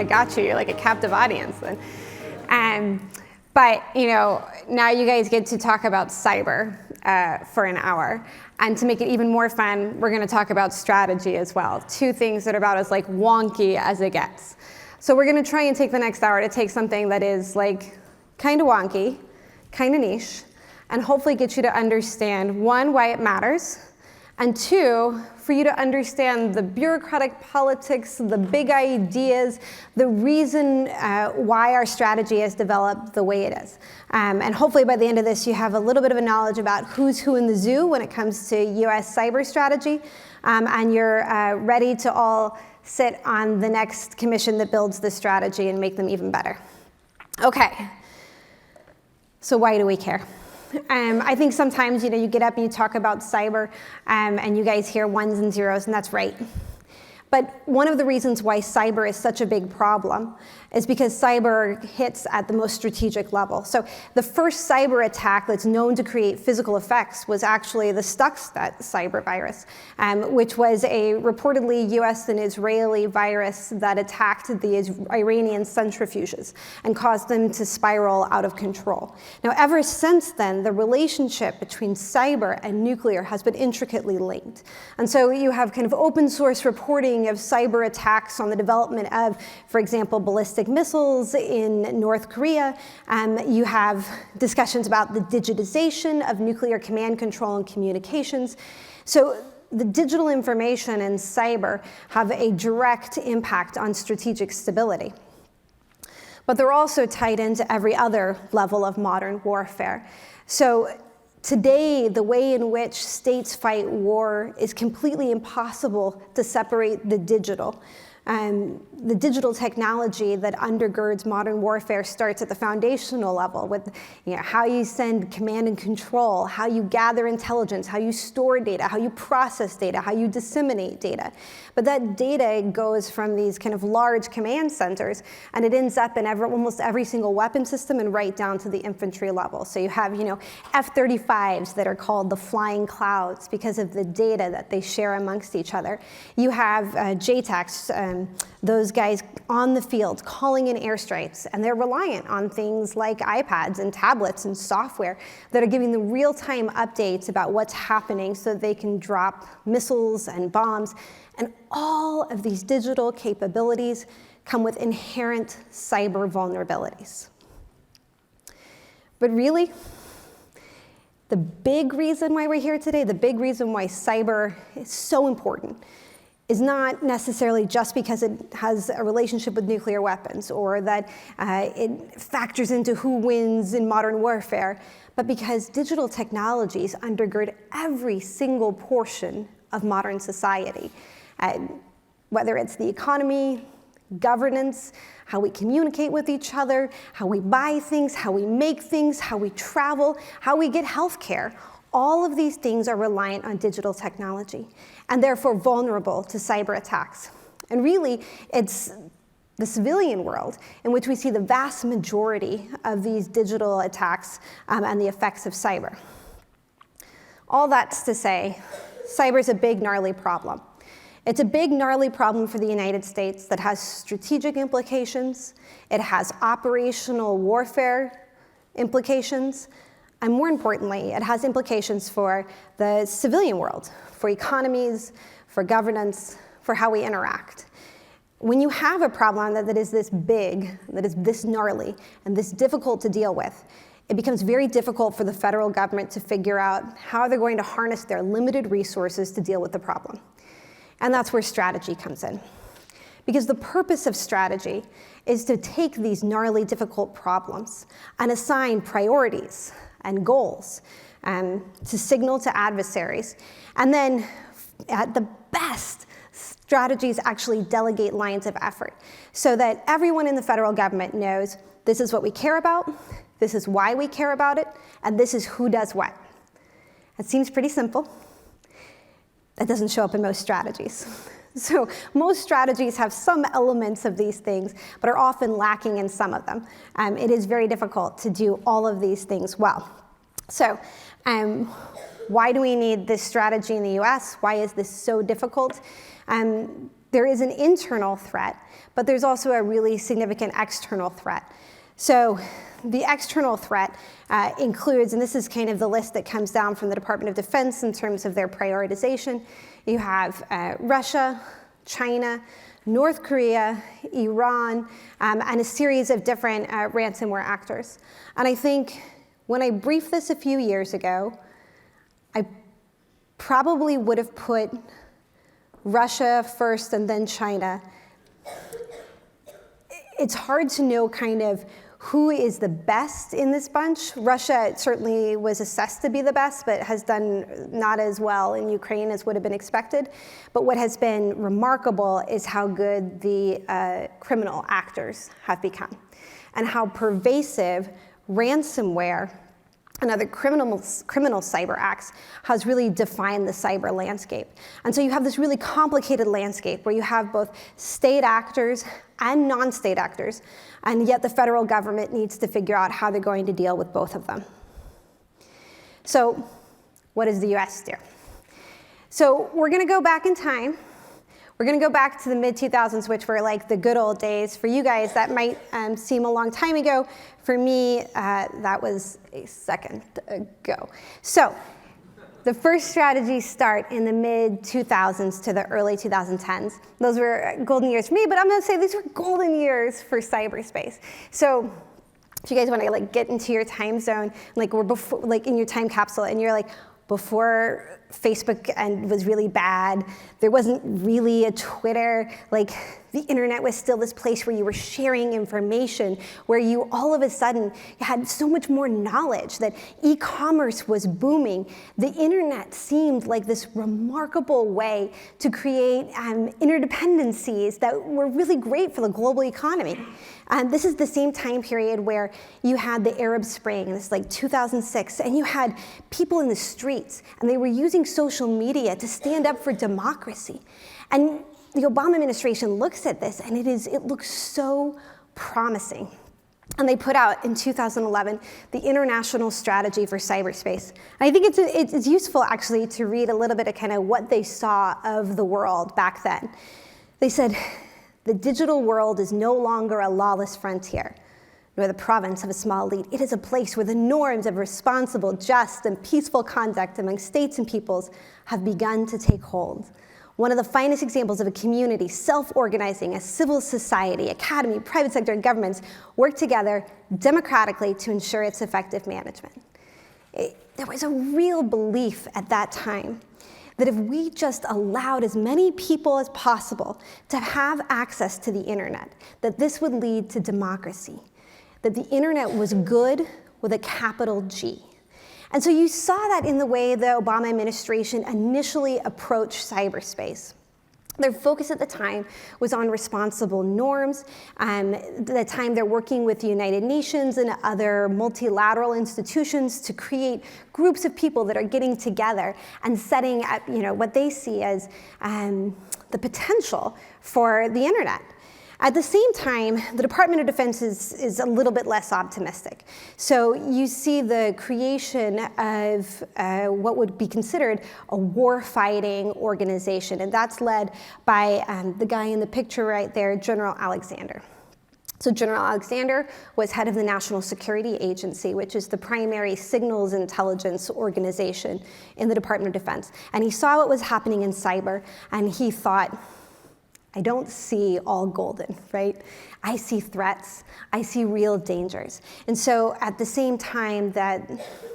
got you. You're like a captive audience then. But now you guys get to talk about cyber for an hour. And to make it even more fun, we're going to talk about strategy as well. Two things that are about as like wonky as it gets. So we're going to try and take the next hour to take something that is like kind of wonky, kind of niche, and hopefully get you to understand, one, why it matters, and two, for you to understand the bureaucratic politics, the big ideas, the reason why our strategy has developed the way it is. And hopefully by the end of this, you have a little bit of a knowledge about who's who in the zoo when it comes to US cyber strategy, and you're ready to all sit on the next commission that builds this strategy and make them even better. Okay, so why do we care? I think sometimes, you get up and you talk about cyber, and you guys hear ones and zeros, and that's right. But one of the reasons why cyber is such a big problem is because cyber hits at the most strategic level. So the first cyber attack that's known to create physical effects was actually the Stuxnet cyber virus, which was a reportedly US and Israeli virus that attacked the Iranian centrifuges and caused them to spiral out of control. Now, ever since then, the relationship between cyber and nuclear has been intricately linked. And so you have kind of open source reporting of cyber attacks on the development of, for example, ballistic missiles in North Korea. You have discussions about the digitization of nuclear command control and communications. So the digital information and cyber have a direct impact on strategic stability. But they're also tied into every other level of modern warfare. So today, the way in which states fight war is completely impossible to separate the digital. The digital technology that undergirds modern warfare starts at the foundational level with how you send command and control, how you gather intelligence, how you store data, how you process data, how you disseminate data. But that data goes from these kind of large command centers, and it ends up in almost every single weapon system and right down to the infantry level. So you have F-35s that are called the flying clouds because of the data that they share amongst each other. You have JTACs, those guys on the field calling in airstrikes, and they're reliant on things like iPads and tablets and software that are giving them real-time updates about what's happening so that they can drop missiles and bombs. And all of these digital capabilities come with inherent cyber vulnerabilities. But really, the big reason why we're here today, the big reason why cyber is so important, is not necessarily just because it has a relationship with nuclear weapons or that it factors into who wins in modern warfare, but because digital technologies undergird every single portion of modern society. Whether it's the economy, governance, how we communicate with each other, how we buy things, how we make things, how we travel, how we get healthcare. All of these things are reliant on digital technology and therefore vulnerable to cyber attacks. And really, it's the civilian world in which we see the vast majority of these digital attacks and the effects of cyber. All that's to say, cyber is a big, gnarly problem. It's a big, gnarly problem for the United States that has strategic implications. It has operational warfare implications. And more importantly, it has implications for the civilian world, for economies, for governance, for how we interact. When you have a problem that is this big, that is this gnarly, and this difficult to deal with, it becomes very difficult for the federal government to figure out how they're going to harness their limited resources to deal with the problem. And that's where strategy comes in. Because the purpose of strategy is to take these gnarly, difficult problems and assign priorities and goals to signal to adversaries. And then, at the best, strategies actually delegate lines of effort so that everyone in the federal government knows this is what we care about, this is why we care about it, and this is who does what. It seems pretty simple. That doesn't show up in most strategies. So most strategies have some elements of these things, but are often lacking in some of them. It is very difficult to do all of these things well. So why do we need this strategy in the US? Why is this so difficult? there is an internal threat, but there's also a really significant external threat. So the external threat includes, and this is kind of the list that comes down from the Department of Defense in terms of their prioritization. You have Russia, China, North Korea, Iran, and a series of different ransomware actors. And I think when I briefed this a few years ago, I probably would have put Russia first and then China. It's hard to know kind of who is the best in this bunch. Russia certainly was assessed to be the best, but has done not as well in Ukraine as would have been expected. But what has been remarkable is how good the criminal actors have become, and how pervasive ransomware and other criminal cyber acts has really defined the cyber landscape. And so you have this really complicated landscape where you have both state actors and non-state actors, and yet the federal government needs to figure out how they're going to deal with both of them. So what does the US do? So we're gonna go back in time. We're gonna go back to the mid-2000s, which were like the good old days. For you guys, that might seem a long time ago. For me, that was a second ago. So the first strategies start in the mid-2000s to the early 2010s. Those were golden years for me, but I'm gonna say these were golden years for cyberspace. So if you guys wanna like get into your time zone, like we're before, like in your time capsule, and you're like, before Facebook was really bad, there wasn't really a Twitter, like the internet was still this place where you were sharing information, where you all of a sudden had so much more knowledge, that e-commerce was booming. The internet seemed like this remarkable way to create interdependencies that were really great for the global economy. This is the same time period where you had the Arab Spring, this is like 2006, and you had people in the streets, and they were using social media to stand up for democracy. And the Obama administration looks at this, and it looks so promising. And they put out in 2011 the International Strategy for Cyberspace. And I think it's useful actually to read a little bit of kind of what they saw of the world back then. They said, the digital world is no longer a lawless frontier, nor the province of a small elite. It is a place where the norms of responsible, just, and peaceful conduct among states and peoples have begun to take hold. One of the finest examples of a community self-organizing, a civil society, academy, private sector, and governments work together democratically to ensure its effective management. There was a real belief at that time that if we just allowed as many people as possible to have access to the internet, that this would lead to democracy, that the internet was good with a capital G. And so you saw that in the way the Obama administration initially approached cyberspace. Their focus at the time was on responsible norms. At the time, they're working with the United Nations and other multilateral institutions to create groups of people that are getting together and setting up, what they see as the potential for the internet. At the same time, the Department of Defense is a little bit less optimistic. So you see the creation of what would be considered a war-fighting organization, and that's led by the guy in the picture right there, General Alexander. So General Alexander was head of the National Security Agency, which is the primary signals intelligence organization in the Department of Defense. And he saw what was happening in cyber, and he thought, I don't see all golden, right? I see threats, I see real dangers. And so at the same time that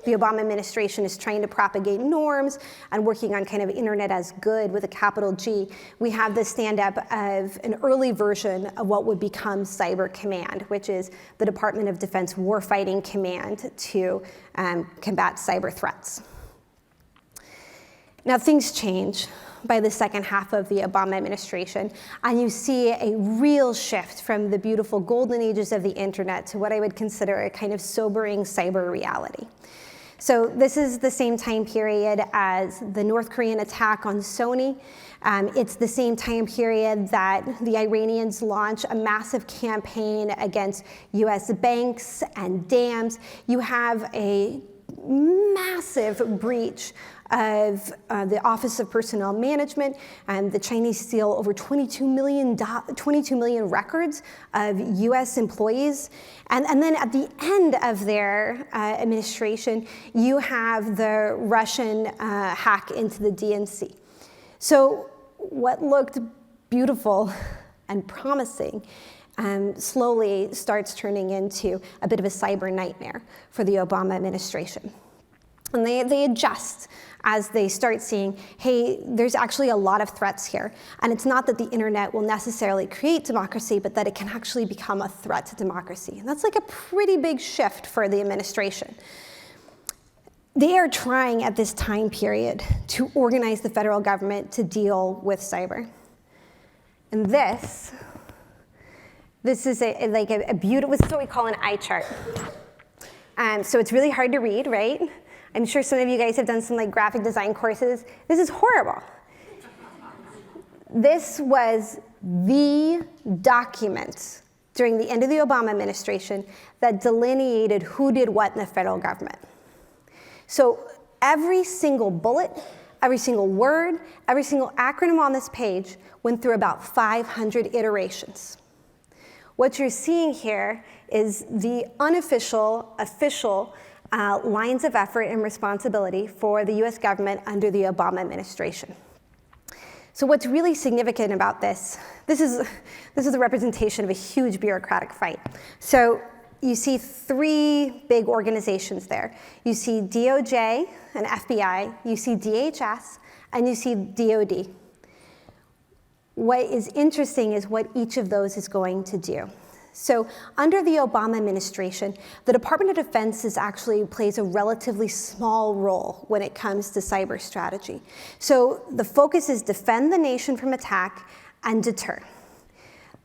the Obama administration is trying to propagate norms and working on kind of internet as good with a capital G, we have the stand-up of an early version of what would become Cyber Command, which is the Department of Defense warfighting command to combat cyber threats. Now things change by the second half of the Obama administration, and you see a real shift from the beautiful golden ages of the internet to what I would consider a kind of sobering cyber reality. So this is the same time period as the North Korean attack on Sony. It's the same time period that the Iranians launch a massive campaign against US banks and dams. You have a massive breach of the Office of Personnel Management, and the Chinese steal over 22 million records of US employees. And then at the end of their administration, you have the Russian hack into the DNC. So what looked beautiful and promising slowly starts turning into a bit of a cyber nightmare for the Obama administration. And they adjust as they start seeing, hey, there's actually a lot of threats here. And it's not that the internet will necessarily create democracy, but that it can actually become a threat to democracy. And that's like a pretty big shift for the administration. They are trying at this time period to organize the federal government to deal with cyber. And this is a beautiful, this is what we call an eye chart. So it's really hard to read, right? I'm sure some of you guys have done some like graphic design courses. This is horrible. This was the document during the end of the Obama administration that delineated who did what in the federal government. So every single bullet, every single word, every single acronym on this page went through about 500 iterations. What you're seeing here is the unofficial, official lines of effort and responsibility for the US government under the Obama administration. So what's really significant about this is a representation of a huge bureaucratic fight. So you see three big organizations there. You see DOJ and FBI, you see DHS, and you see DOD. What is interesting is what each of those is going to do. So under the Obama administration, the Department of Defense actually plays a relatively small role when it comes to cyber strategy. So the focus is defend the nation from attack and deter.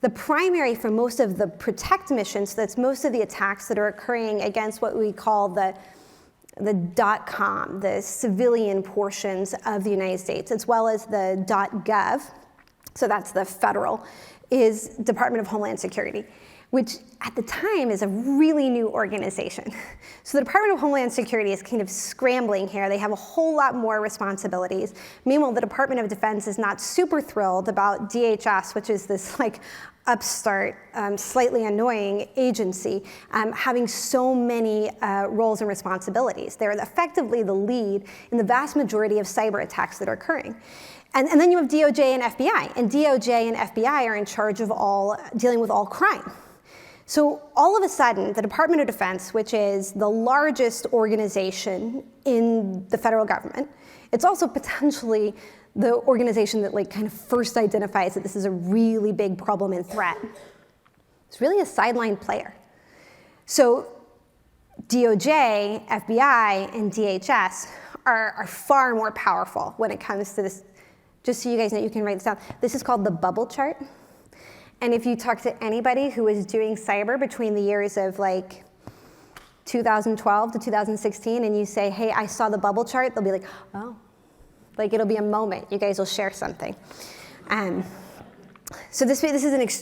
The primary for most of the protect missions, that's most of the attacks that are occurring against what we call the .com, the civilian portions of the United States, as well as the .gov, so that's the federal, is Department of Homeland Security, which at the time is a really new organization. So the Department of Homeland Security is kind of scrambling here. They have a whole lot more responsibilities. Meanwhile, the Department of Defense is not super thrilled about DHS, which is this like upstart, slightly annoying agency, having so many roles and responsibilities. They're effectively the lead in the vast majority of cyber attacks that are occurring. And then you have DOJ and FBI, and DOJ and FBI are in charge of dealing with all crime. So all of a sudden, the Department of Defense, which is the largest organization in the federal government, it's also potentially the organization that like kind of first identifies that this is a really big problem and threat. It's really a sideline player. So DOJ, FBI, and DHS are far more powerful when it comes to this. Just so you guys know, you can write this down. This is called the bubble chart. And if you talk to anybody who was doing cyber between the years of like 2012 to 2016, and you say, hey, I saw the bubble chart, they'll be like, oh. Like it'll be a moment. You guys will share something. So this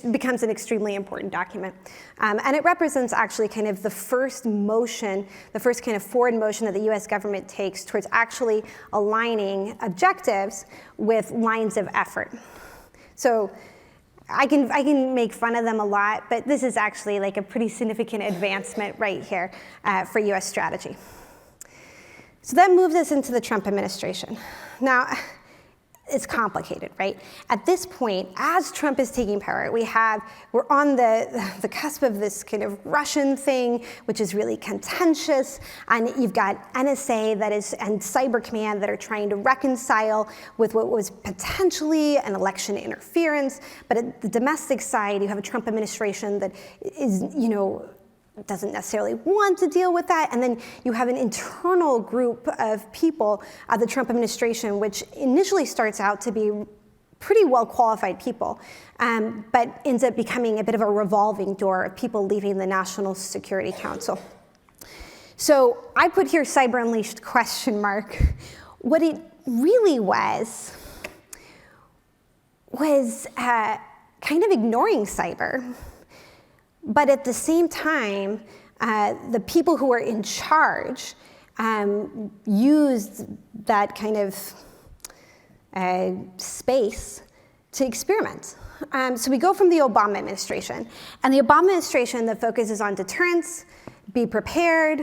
becomes an extremely important document. And it represents actually kind of the first motion, the first kind of forward motion that the US government takes towards actually aligning objectives with lines of effort. So I can make fun of them a lot, but this is actually like a pretty significant advancement right here for US strategy. So that moves us into the Trump administration. Now, it's complicated, right? At this point, as Trump is taking power, we're on the cusp of this kind of Russian thing, which is really contentious, and you've got NSA and Cyber Command that are trying to reconcile with what was potentially an election interference. But at the domestic side, you have a Trump administration that is, doesn't necessarily want to deal with that. And then you have an internal group of people at the Trump administration, which initially starts out to be pretty well-qualified people, but ends up becoming a bit of a revolving door of people leaving the National Security Council. So I put here Cyber Unleashed ? What it really was kind of ignoring cyber. But at the same time, the people who are in charge used that kind of space to experiment. So we go from the Obama administration, and the Obama administration that focuses on deterrence, be prepared,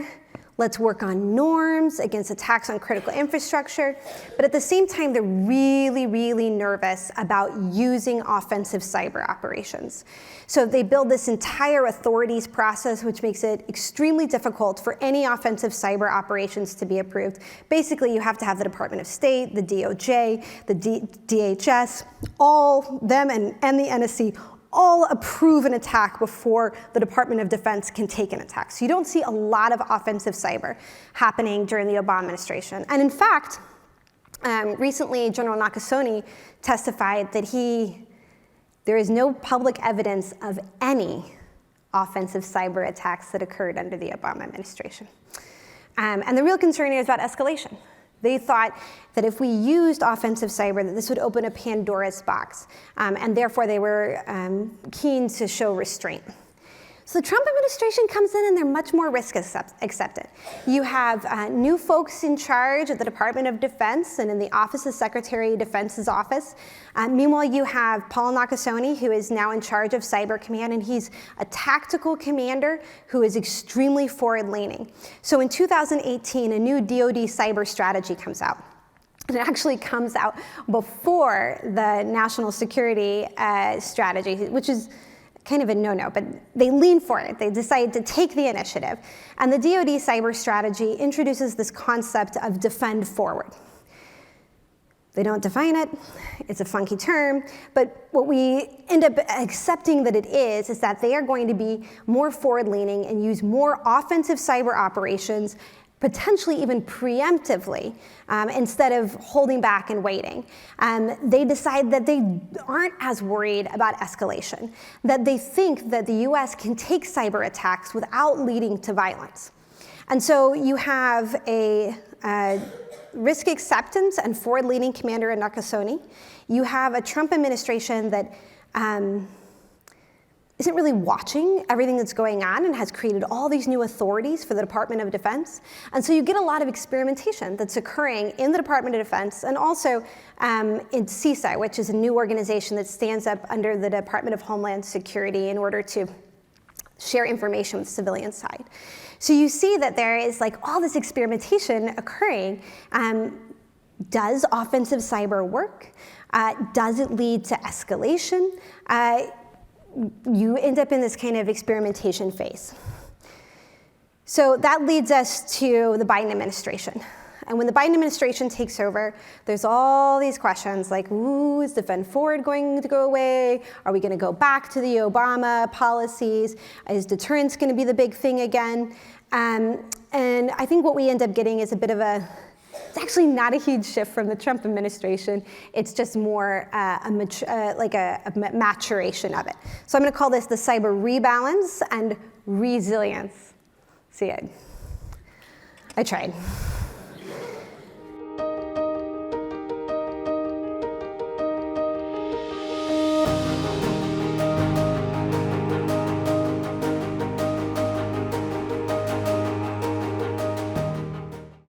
let's work on norms against attacks on critical infrastructure. But at the same time, they're really, really nervous about using offensive cyber operations. So they build this entire authorities process, which makes it extremely difficult for any offensive cyber operations to be approved. Basically, you have to have the Department of State, the DOJ, the DHS, all them and the NSC, all approve an attack before the Department of Defense can take an attack. So you don't see a lot of offensive cyber happening during the Obama administration. And in fact, recently General Nakasone testified that there is no public evidence of any offensive cyber attacks that occurred under the Obama administration. And the real concern here is about escalation. They thought that if we used offensive cyber, that this would open a Pandora's box, and therefore they were keen to show restraint. So the Trump administration comes in and they're much more risk acceptant. You have new folks in charge at the Department of Defense and in the Office of Secretary of Defense's office. Meanwhile, you have Paul Nakasone, who is now in charge of Cyber Command, and he's a tactical commander who is extremely forward-leaning. So in 2018, a new DoD cyber strategy comes out. It actually comes out before the national security strategy, which is kind of a no-no, but they lean for it. They decide to take the initiative. And the DoD cyber strategy introduces this concept of defend forward. They don't define it. It's a funky term. But what we end up accepting that it is that they are going to be more forward-leaning and use more offensive cyber operations, potentially even preemptively, instead of holding back and waiting. They decide that they aren't as worried about escalation, that they think that the US can take cyber attacks without leading to violence. And so you have a risk acceptance and forward-leaning commander in Nakasone. You have a Trump administration that isn't really watching everything that's going on and has created all these new authorities for the Department of Defense. And so you get a lot of experimentation that's occurring in the Department of Defense and also in CISA, which is a new organization that stands up under the Department of Homeland Security in order to share information with civilian side. So you see that there is like all this experimentation occurring. Does offensive cyber work? Does it lead to escalation? You end up in this kind of experimentation phase. So that leads us to the Biden administration. And when the Biden administration takes over, there's all these questions like, ooh, is defend forward going to go away? Are we going to go back to the Obama policies? Is deterrence going to be the big thing again? And I think what we end up getting is a bit of it's actually not a huge shift from the Trump administration. It's just more like a maturation of it. So I'm going to call this the cyber rebalance and resilience. See it? I tried.